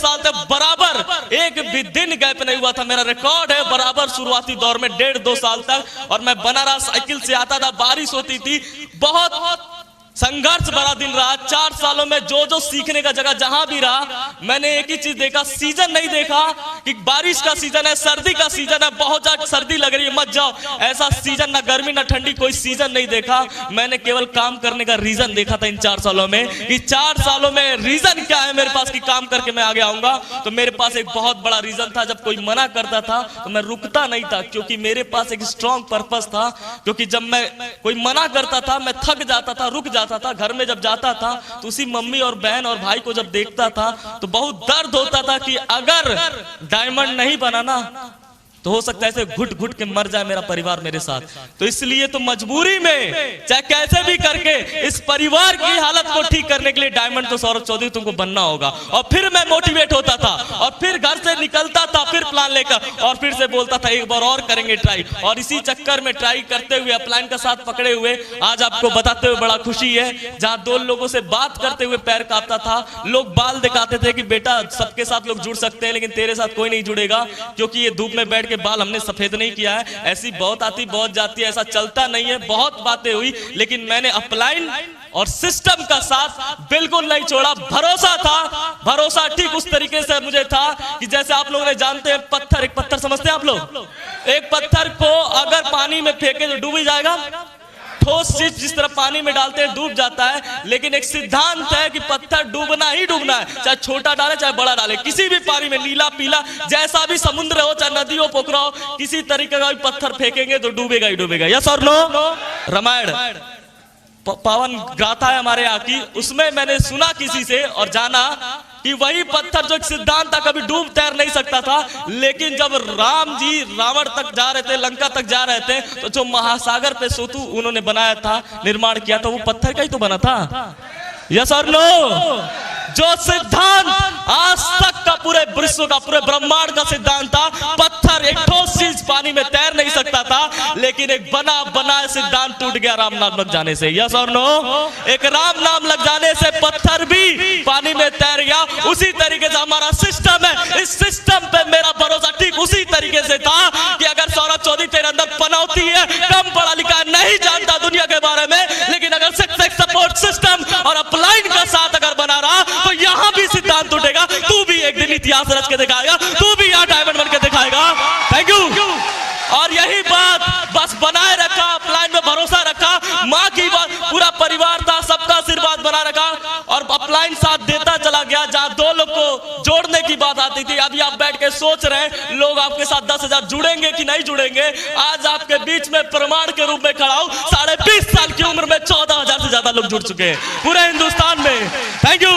साल तक बराबर एक भी दिन गैप नहीं हुआ था। मेरा रिकॉर्ड है बराबर शुरुआती दौर में 1.5-2 साल तक। और मैं बना रहा, साइकिल से आता था, बारिश होती थी, बहुत संघर्ष भरा दिन रहा। 4 सालों में जो सीखने का जगह जहां भी रहा, मैंने एक ही चीज देखा, सीजन नहीं देखा कि बारिश का सीजन है, सर्दी का सीजन है, बहुत ज्यादा सर्दी लग रही है मत जाओ, ऐसा सीजन ना गर्मी ना ठंडी, कोई सीजन नहीं देखा। मैंने केवल काम करने का रीजन देखा था इन 4 सालों में, कि 4 सालों में रीजन क्या है मेरे पास कि काम करके मैं आगे आऊंगा। तो मेरे पास एक बहुत बड़ा रीजन था, जब कोई मना करता था तो मैं रुकता नहीं था, क्योंकि मेरे पास एक स्ट्रॉन्ग पर्पस था। क्योंकि जब मैं कोई मना करता था, मैं थक जाता था, रुक जाता था, घर में जब जाता था तो उसी मम्मी और बहन और भाई को जब देखता था तो बहुत दर्द होता था कि अगर डायमंड नहीं बनाना तो हो सकता है ऐसे घुट घुट के मर जाए मेरा परिवार मेरे साथ। तो इसलिए तो मजबूरी में चाहे कैसे भी करके इस परिवार की हालत को ठीक करने के लिए डायमंड तो सौरभ चौधरी तुमको बनना होगा। और फिर मैं मोटिवेट होता था और फिर घर से निकलता था, फिर प्लान लेकर, और फिर से बोलता था एक बार और करेंगे ट्राई। और इसी चक्कर में ट्राई करते हुए, अपलाइन का साथ पकड़े हुए, आज आपको बताते हुए बड़ा खुशी है, जहां 2 लोगों से बात करते हुए पैर कांपता था। लोग बाल दिखाते थे कि बेटा सबके साथ लोग जुड़ सकते हैं, लेकिन तेरे साथ कोई नहीं जुड़ेगा, क्योंकि ये धूप में बैठ के बाल हमने सफेद नहीं किया है। ऐसी बहुत आती बहुत जाती है, ऐसा चलता नहीं है। बहुत बातें हुई, लेकिन मैंने अपलाइन और सिस्टम का साथ बिल्कुल नहीं छोड़ा। भरोसा था, भरोसा ठीक उस तरीके से मुझे था कि जैसे आप लोग ने जानते हैं पत्थर, एक पत्थर समझते हैं आप लोग, एक पत्थर को अगर पानी में फेंके तो डूब ही जाएगा। ठोस चीज जिस तरह पानी में डालते हैं डूब जाता है, लेकिन एक सिद्धांत है कि पत्थर डूबना ही डूबना है, चाहे छोटा डाले चाहे बड़ा डाले, किसी भी पानी में, नीला पीला जैसा भी समुद्र हो, चाहे नदी हो पोखरा हो, किसी तरीके का भी पत्थर फेंकेंगे तो डूबेगा ही डूबेगा। यस और नो? रामायण पावन गाथा है हमारे यहाँ की, उसमें मैंने सुना किसी से और जाना कि वही पत्थर जो एक सिद्धांत था कभी डूब तैर नहीं सकता था, लेकिन जब राम जी रावण तक जा रहे थे, लंका तक जा रहे थे, तो जो महासागर पे सेतु उन्होंने बनाया था, निर्माण किया था, वो पत्थर का ही तो बना था। यस और नो? जो सिद्धांत आज तक का पूरे विश्व का, पूरे ब्रह्मांड का सिद्धांत था, पत्थर एक ठोस चीज पानी में तैर नहीं सकता था, लेकिन एक बना बनाया सिद्धांत टूट गया राम नाम लग जाने से। यस और नो? एक राम नाम लग जाने से पत्थर भी पानी में तैर गया। उसी तरीके से हमारा सिस्टम है, इस सिस्टम पे मेरा भरोसा ठीक उसी तरीके से था कि अगर सौरभ चौधरी तेरे अंदर पनौती है, कम पढ़ा लिखा नहीं जानता दुनिया के बारे में, लेकिन अगर सपोर्ट सिस्टम और अपलाइन का साथ अगर बना रहा तो यहां भी सिद्धांत टूटेगा। तू भी एक दिन इतिहास रच के दिखाएगा, तू भी यहां डायमंड बन के दिखाएगा। Thank you. और यही बात बस बनाए रखा, अपलाइन में भरोसा रखा, माँ की बात, पूरा परिवार था, सबका आशीर्वाद बना रखा और अपलाइन साथ देता चला गया। जहां 2 लोग को जोड़ने की बात आती थी, अभी आप बैठ के सोच रहे हैं लोग आपके साथ 10,000 जुड़ेंगे कि नहीं जुड़ेंगे। आज आपके बीच में प्रमाण के रूप में खड़ा हूं, 20.5 साल की उम्र में 14,000 से ज्यादा लोग जुड़ चुके हैं पूरे हिंदुस्तान में। Thank you.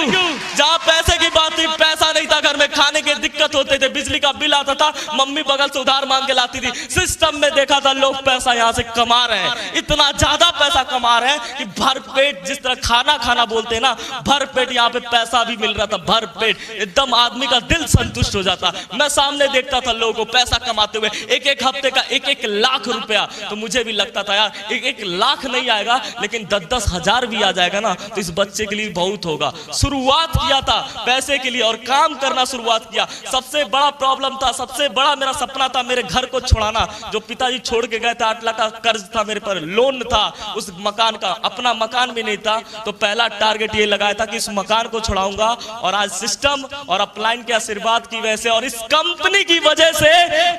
जहां पैसे की बात थी, पैसा नहीं था घर में, खाने के दिक्कत होते थे, बिजली का बिल आता था, मम्मी बगल से उधार मांग के लाती थी। सिस्टम में देखा था लोग पैसा यहां से कमा रहे हैं, इतना ज्यादा पैसा कमा रहे हैं कि भर पेट, जिस तरह खाना खाना बोलते हैं ना, भर पेट यहाँ पे पैसा भी मिल रहा था, भर पेट, एकदम आदमी का दिल संतुष्ट हो जाता। मैं सामने देखता था लोगों को पैसा कमाते हुए, एक हफ्ते का 1 लाख रुपया, तो मुझे भी लगता था यार 1 लाख नहीं आएगा, लेकिन 10 हजार भी आ जाएगा ना तो इस बच्चे के लिए बहुत होगा। शुरुआत किया था पैसे के लिए और काम करना शुरुआत किया। सबसे बड़ा प्रॉब्लम था, सबसे बड़ा मेरा सपना था मेरे घर को छुड़ाना। जो पिताजी छोड़ के गए थे, 8 लाख का कर्ज था मेरे पर, लोन था, उस मकान का, अपना मकान भी नहीं था। तो पहला टारगेट ये लगाया था कि इस मकान को छुड़ाऊंगा। और आज सिस्टम और अपलाइन के आशीर्वाद की वजह से और इस कंपनी की वजह से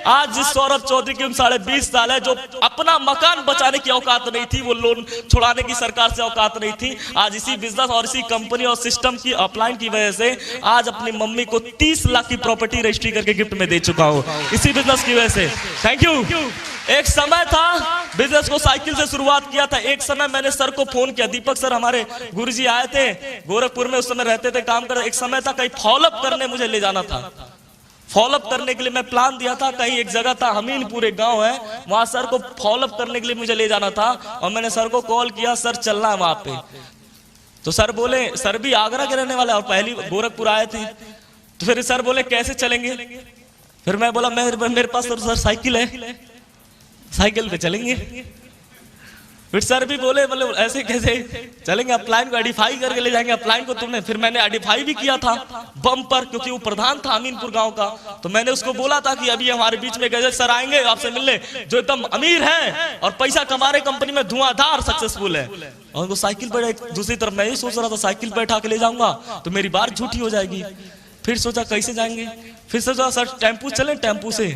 आज जिस सौरभ चौधरी की 20.5 साल है, जो अपना मकान बचाने की औकात नहीं थी, वो लोन छुड़ाने की सरकार से औकात नहीं थी, आज इसी बिजनेस और इसी कंपनी और सिस्टम की, अपलाइन की वजह से आज अपनी मम्मी को 30 लाख की प्रॉपर्टी रजिस्ट्री करके गिफ्ट में दे चुका हूं, इसी बिजनेस की वजह से। Thank you. एक समय था बिजनेस को साइकिल से शुरुआत किया था। एक समय मैंने सर को फोन किया, दीपक सर हमारे गुरुजी आए थे गोरखपुर में, उस समय रहते थे, काम कर। एक समय था कहीं फॉलोअप करने मुझे ले जाना था, फॉलोअप करने के लिए मैं प्लान दिया था, कहीं एक जगह था हमीनपुर, एक गांव है, वहां सर को फॉलोअप करने के लिए मुझे ले जाना था। और मैंने सर को कॉल किया, सर चलना है वहां पे। तो सर बोले, सर भी आगरा के रहने वाले और पहली गोरखपुर आए थे। तो फिर सर बोले कैसे चलेंगे? फिर मैं बोला मेरे पास तो सर साइकिल है, साइकिल पे चलेंगे। फिर सर भी बोले ऐसे कैसे चलेंगे, अपलाइन को एडिफाई करके ले जाएंगे अपलाइन को तुमने। फिर मैंने एडिफाई भी किया था बम पर, क्योंकि वो प्रधान था अमीनपुर गांव का। तो मैंने उसको बोला था कि अभी हमारे बीच में गजल सर आएंगे आपसे मिलने, जो एकदम अमीर है और पैसा कमा रहे, कंपनी में धुआंधार सक्सेसफुल है। और उनको साइकिल पर, दूसरी तरफ मैं ही सोच रहा था साइकिल पर बैठा के ले जाऊंगा तो मेरी बात झूठी हो जाएगी। फिर सोचा कैसे जाएंगे, फिर सोचा सर टेम्पू चले, टेम्पू से।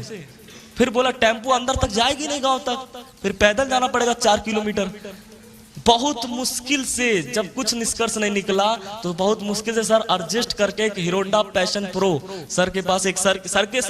फिर बोला टेम्पो अंदर तक जाएगी नहीं गांव तक, फिर पैदल जाना पड़ेगा 4 किलोमीटर। बहुत मुश्किल से, जब कुछ निष्कर्ष नहीं निकला तो बहुत मुश्किल से सर एडजस्ट करके एक हीरोंडा पैशन प्रो सर के पास, एक सर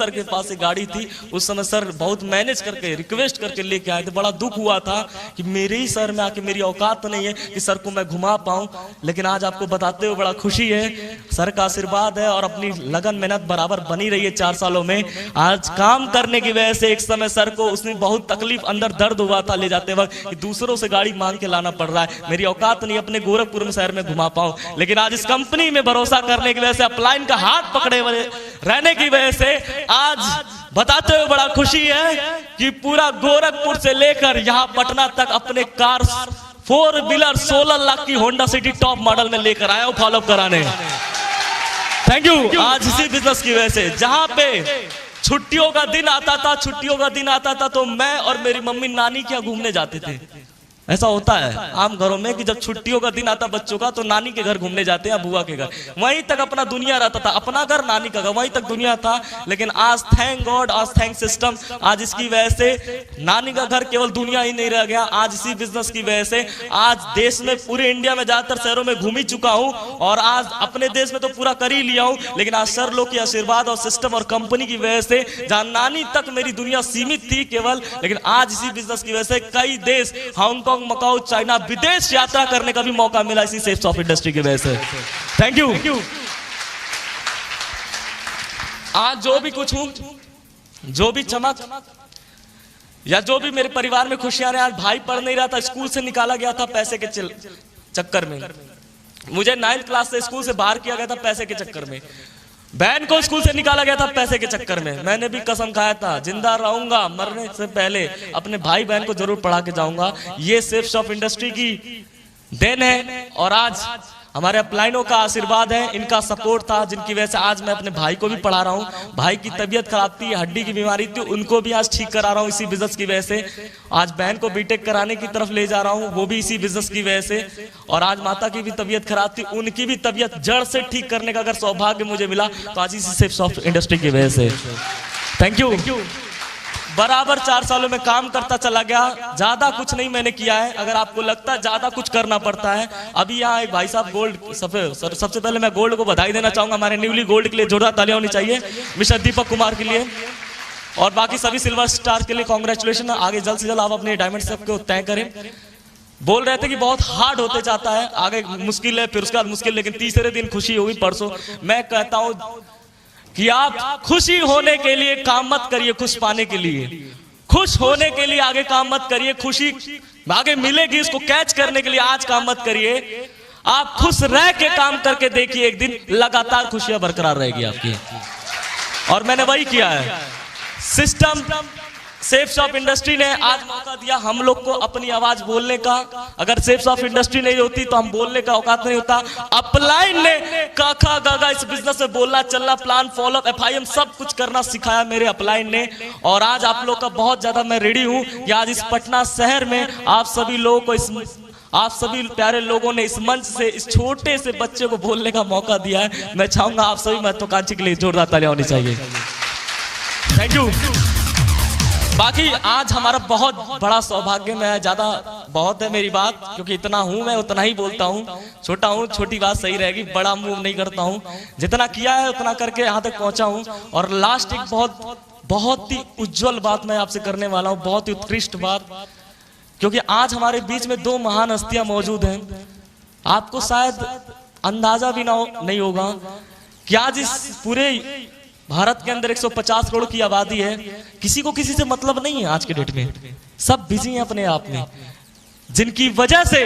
के पास एक गाड़ी थी उस समय, सर बहुत मैनेज करके रिक्वेस्ट करके लेके आए थे। बड़ा दुख हुआ था कि मेरे ही सर में आके, मेरी औकात नहीं है कि सर को मैं घुमा पाऊं, लेकिन आज आपको बताते हुए बड़ा खुशी है। सर का आशीर्वाद है और अपनी लगन मेहनत बराबर बनी रही है 4 सालों में। आज काम करने की वजह से एक समय सर को उसमें बहुत तकलीफ, अंदर दर्द हुआ था ले जाते वक्त कि दूसरों से गाड़ी मांग के लाना पड़ रहा है, मेरी औकात नहीं अपने गोरखपुर में शहर में घुमा पाऊं। लेकिन आज इस कंपनी में भरोसा करने की वजह से, अपलाइन का हाथ पकड़े हुए रहने की वजह से आज बताते हुए बड़ा खुशी है कि पूरा गोरखपुर से लेकर यहां पटना तक अपने कार 4 व्हीलर 16 लाख की होंडा सिटी टॉप मॉडल में लेकर आया हूं फॉलोअप कराने। Thank you. आज इसी बिजनेस की वजह से, जहां पे छुट्टियों का दिन आता था तो मैं और मेरी मम्मी नानी के यहाँ घूमने जाते थे। ऐसा होता है आम घरों में कि जब छुट्टियों का दिन आता बच्चों का तो नानी के घर घूमने जाते हैं, बुआ के घर, वहीं तक अपना दुनिया रहता था, अपना घर नानी का घर, वहीं तक दुनिया था। लेकिन आज थैंक गॉड, आज थैंक सिस्टम, आज इसकी वजह से नानी का घर केवल दुनिया ही नहीं रह गया। आज इसी बिजनेस की वजह से आज देश में, पूरे इंडिया में ज्यादातर शहरों में घूम ही चुका हूं और आज अपने देश में तो पूरा कर ही लिया हूं। लेकिन आज सर लोग के आशीर्वाद और सिस्टम और कंपनी की वजह से, जहां नानी तक मेरी दुनिया सीमित थी केवल, लेकिन आज इसी बिजनेस की वजह से कई देश, हांगकांग, मकाऊ, चाइना, विदेश यात्रा करने का भी मौका मिला इसी सेफ्स ऑफ इंडस्ट्री की वजह से। Thank you. आज जो भी कुछ हूं, जो भी चमक या जो भी मेरे परिवार में खुशियां रहे, आज भाई पढ़ नहीं रहा था, स्कूल से निकाला गया था पैसे के चक्कर में। मुझे 9th क्लास से स्कूल से बाहर किया गया था पैसे के चक्कर में। बहन को स्कूल से निकाला गया था पैसे के चक्कर में। मैंने भी कसम खाया था जिंदा रहूंगा मरने से पहले अपने भाई बहन को जरूर पढ़ा के जाऊंगा। ये सेफ्स ऑफ इंडस्ट्री की देन है और आज हमारे अपलाइनों का आशीर्वाद है, इनका सपोर्ट था, जिनकी वजह से आज मैं अपने भाई को भी पढ़ा रहा हूँ। भाई की तबीयत खराब थी, हड्डी की बीमारी थी, उनको भी आज ठीक करा रहा हूँ इसी बिजनेस की वजह से। आज बहन को बीटेक कराने की तरफ ले जा रहा हूँ, वो भी इसी बिजनेस की वजह से। और आज माता की भी तबीयत खराब थी, उनकी भी तबीयत जड़ से ठीक करने का अगर सौभाग्य मुझे मिला तो आज इसी सेफ्स ऑफ इंडस्ट्री की वजह से। Thank you. बराबर 4 सालों में काम करता चला गया, ज्यादा कुछ नहीं मैंने किया है। अगर आपको लगता है ज्यादा कुछ करना पड़ता है, अभी यहाँ एक भाई साहब गोल्ड, सबसे पहले मैं गोल्ड को बधाई देना चाहूंगा, हमारे न्यूली गोल्ड के लिए जोरदार तालियां होनी चाहिए, मिस्टर दीपक कुमार के लिए, और बाकी सभी सिल्वर स्टार के लिए कांग्रेचुलेशन। आगे जल्द से जल्द आप अपने डायमंड सब को तय करें। बोल रहे थे कि बहुत हार्ड होते जाता है, आगे मुश्किल है, फिर उसके बाद मुश्किल, लेकिन तीसरे दिन खुशी होगी परसों। मैं कहता हूँ कि आप खुशी होने के लिए काम मत करिए, खुश पाने के लिए, खुश होने के लिए आगे काम मत करिए, खुशी आगे मिलेगी इसको कैच करने के लिए आज काम मत करिए। आप खुश रह के काम करके देखिए, एक दिन लगातार खुशियां बरकरार रहेगी आपकी। और मैंने वही किया है। सिस्टम सेफ्स ऑफ इंडस्ट्री ने आज मौका दिया हम लोग को अपनी आवाज बोलने का। अगर सेफ्स ऑफ इंडस्ट्री नहीं होती तो हम बोलने का औकात नहीं होता। अपलाइन ने काका गागा इस बिजनेस में बोलना, चलना, प्लान, फॉलो, FIM सब कुछ करना सिखाया मेरे अपलाइन ने। और आज आप लोग का बहुत ज्यादा मैं रेडी हूं कि आज इस पटना शहर में आप सभी लोगों को, आप सभी प्यारे लोगों ने इस मंच से इस छोटे से बच्चे को बोलने का मौका दिया है। मैं चाहूंगा आप सभी महत्वाकांक्षी के लिए जोरदार तालियां होनी चाहिए। Thank you. बाकी आज हमारा बहुत बड़ा सौभाग्य, मैं ज्यादा बहुत है मेरी बात, क्योंकि इतना हूं मैं उतना ही बोलता हूं, छोटा हूं छोटी बात सही रहेगी, बड़ा मूव नहीं करता हूं, जितना किया है उतना करके यहां तक पहुंचा हूं। और लास्ट एक बहुत ही उज्जवल बात मैं आपसे करने वाला हूं, बहुत ही उत्कृष्ट बात, क्योंकि आज हमारे बीच में 2 महान हस्तियां मौजूद हैं। आपको शायद अंदाजा भी नहीं होगा कि आज इस पूरे भारत के अंदर 150 करोड़ की आबादी है, किसी को किसी से मतलब नहीं है आज के डेट में, सब बिजी हैं अपने आप में, जिनकी वजह से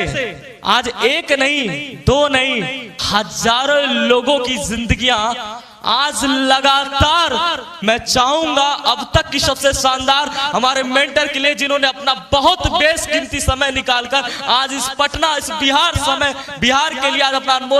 आज 1 नहीं 2 नहीं हजारों लोगों की जिंदगियां आज लगातार मैं चाहूंगा अब तक की सबसे शानदार हमारे मेंटर के लिए, जिन्होंने अपना बहुत बेशकीमती समय निकालकर आज इस पटना, इस बिहार के लिए आज अपना